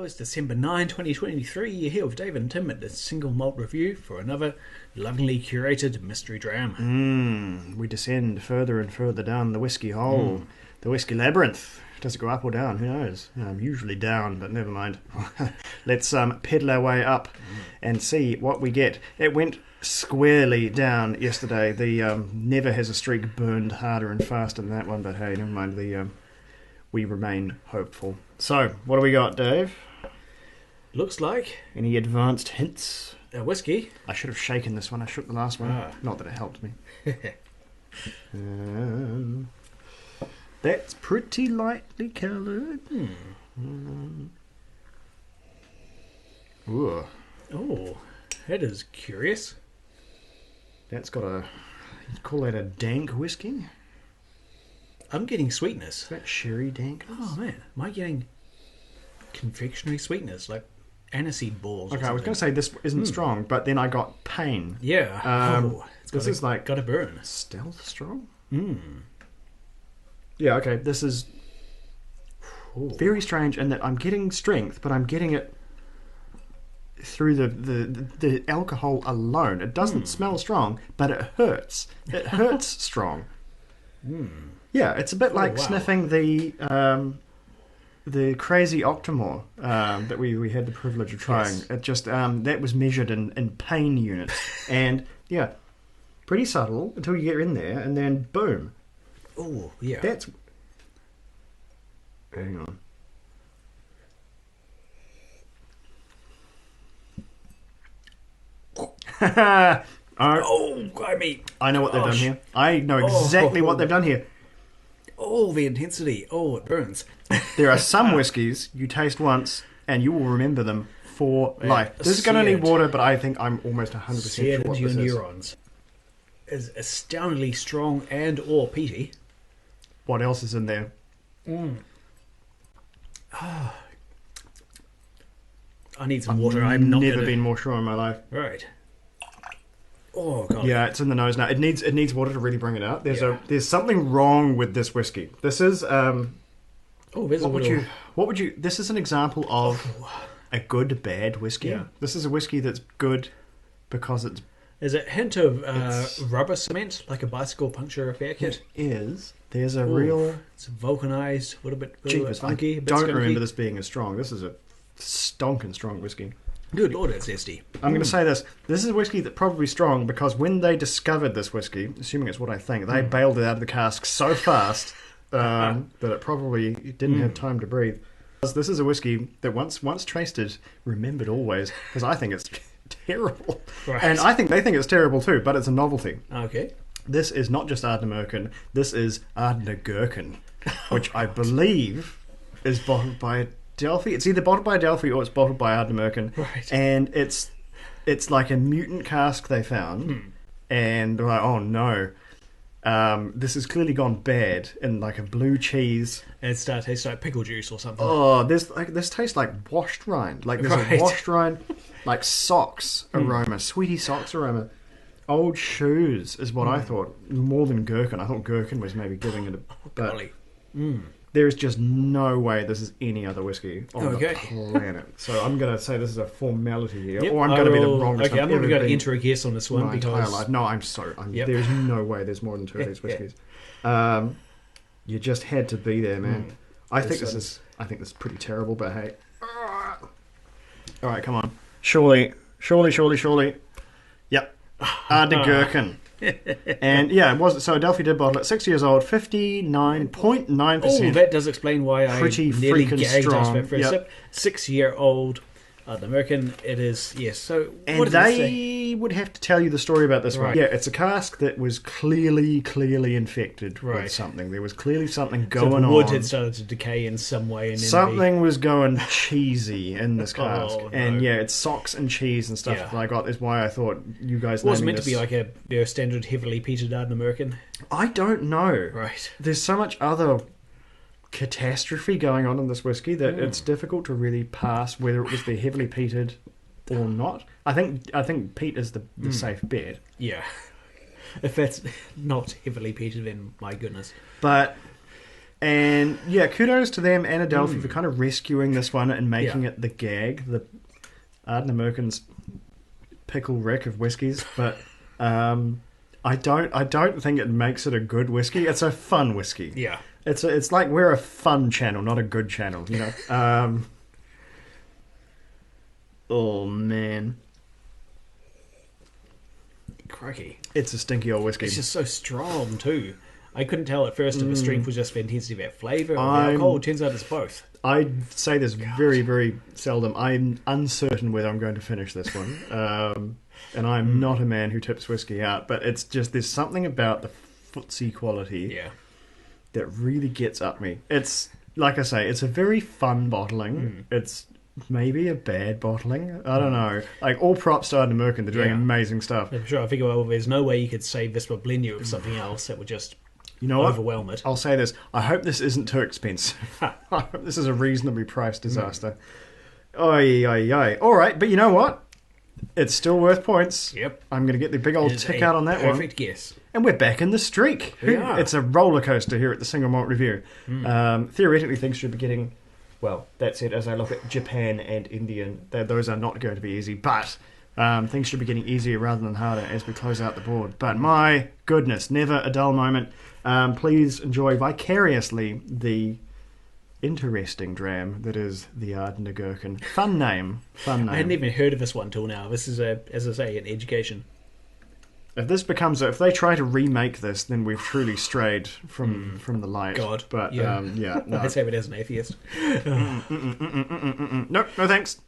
It's December 9, 2023. You're here with David and Tim at the Single Malt Review for another lovingly curated mystery dram. We descend further and further down the whiskey hole, the whiskey labyrinth. Does it go up or down? Who knows? Usually down, but never mind. Let's pedal our way up and see what we get. It went squarely down yesterday. The never has a streak burned harder and faster than that one, but hey, never mind. We remain hopeful. So, what do we got, Dave? Looks like Any advanced hints? a whiskey. I should have shaken this one. I shook the last one. Not that it helped me. That's pretty lightly coloured. Ooh. Oh, that is curious. That's got a... You'd call that a dank whiskey? I'm getting sweetness. Is that sherry dank? Oh man, am I getting confectionery sweetness like aniseed balls? Okay, I was going to say this isn't strong, but then I got pain. Yeah. This is like... got a burn. Stealth strong? Yeah, okay, this is very strange in that I'm getting strength, but I'm getting it through the alcohol alone. It doesn't smell strong, but it hurts. It hurts strong. Yeah, it's a bit like sniffing the crazy Octomore that we had the privilege of trying. Yes. It just that was measured in pain units, and yeah, pretty subtle until you get in there, and then boom. Oh yeah, that's. Hang on. Oh, I mean, I know what they've done here. I know exactly what they've done here. Oh, the intensity. Oh, it burns. There are some whiskies you taste once and you will remember them for life. This is going to need water, but I think I'm almost 100% sure what this is. Neurons is astoundingly strong and or peaty. What else is in there? I need some water. I'm not never been more sure in my life. Right. Oh god. Yeah, it's in the nose now. It needs water to really bring it out. There's something wrong with this whiskey. This is what would you this is an example of a good bad whiskey. Yeah. This is a whiskey that's good because it's There's a hint of rubber cement, like a bicycle puncture repair kit. There's a real... It's vulcanized, a little bit funky. I don't remember this being as strong. This is a stonking strong whiskey. Good lord, it's zesty. I'm going to say this. This is a whiskey that's probably strong because when they discovered this whiskey, assuming it's what I think, they bailed it out of the cask so fast that it probably didn't have time to breathe. This is a whiskey that once tasted, remembered always, because I think it's terrible. Right. And I think they think it's terrible too, but it's a novelty. Okay. This is not just Ardnamurchan, this is Ardnagurchan, which I believe is bottled by Delphi. It's either bottled by Delphi or it's bottled by Ardnamurchan. Right. And it's like a mutant cask they found, and they're like, oh no, this has clearly gone bad in like a blue cheese. And it tastes like pickle juice or something. Oh, this tastes like washed rind. Like there's a washed rind, like socks aroma, sweetie socks aroma. Old shoes is what I thought, more than gherkin. I thought gherkin was maybe giving it a... But there is just no way this is any other whiskey on the planet. So I'm going to say this is a formality here, or I'm going to be the wrongest. Okay, I'm not going to enter a guess on this one my entire life. No, there's no way there's more than two of these whiskies. You just had to be there, man. I think this is pretty terrible, but hey. All right, come on. Surely. Yep. Ardnagurchan. And yeah, it was so Delphi did bottle it. 6 years old, 59.9%. Oh, that does explain why pretty I nearly freaking gagged strong. after that first sip. 6-year-old American. It is, yes. So and what did they say? Would have to tell you the story about this one. Yeah, it's a cask that was clearly infected with something. There was clearly something going the wood on. had started to decay in some way, and something was going cheesy in this cask. No. And yeah, it's socks and cheese and stuff that I got. Is why I thought you guys. It wasn't meant to be like a standard heavily peated American. I don't know. Right. There's so much other catastrophe going on in this whiskey that it's difficult to really pass whether it was the heavily peated or not. I think peat is the safe bet. Yeah. If that's not heavily peated, then my goodness. But And yeah, kudos to them and Adelphi for kind of rescuing this one and making it the gag, the Ardnamurchan's pickle wreck of whiskies. But I don't think it makes it a good whiskey. It's a fun whiskey. Yeah. It's like we're a fun channel, not a good channel, you know. Oh man, Crikey. it's a stinky old whiskey. It's just so strong too. I couldn't tell at first if the strength was just the intensity of that flavour or the I'm- alcohol. It turns out it's both. I say this very, very seldom. I'm uncertain whether I'm going to finish this one. And I'm not a man who tips whiskey out, but it's just, there's something about the footsie quality Yeah. that really gets up me. It's, like I say, it's a very fun bottling. It's maybe a bad bottling. I don't know. Like, all props to Ardnamurchan. They're doing Yeah. amazing stuff. I'm sure I figure, well, there's no way you could save this but blend you with something else that would just You know what? overwhelm it. I'll say this. I hope this isn't too expensive. I hope this is a reasonably priced disaster. Oy, oy, oy. All right, but you know what? It's still worth points. Yep. I'm going to get the big old It is tick a out on that one. Perfect guess. And we're back in the streak. We are. It's a roller coaster here at the Single Malt Review. Theoretically, things should be getting... Well, that's it. As I look at Japan and Indian, those are not going to be easy. But things should be getting easier rather than harder as we close out the board. But my goodness, never a dull moment. Please enjoy vicariously the interesting dram that is the Ardnamurchan. Fun name. I hadn't even heard of this one till now. This is, as I say, an education. If this becomes, if they try to remake this, then we've truly strayed from the light. God. But Yeah. yeah, no. I'd say it as an atheist. Nope, no thanks.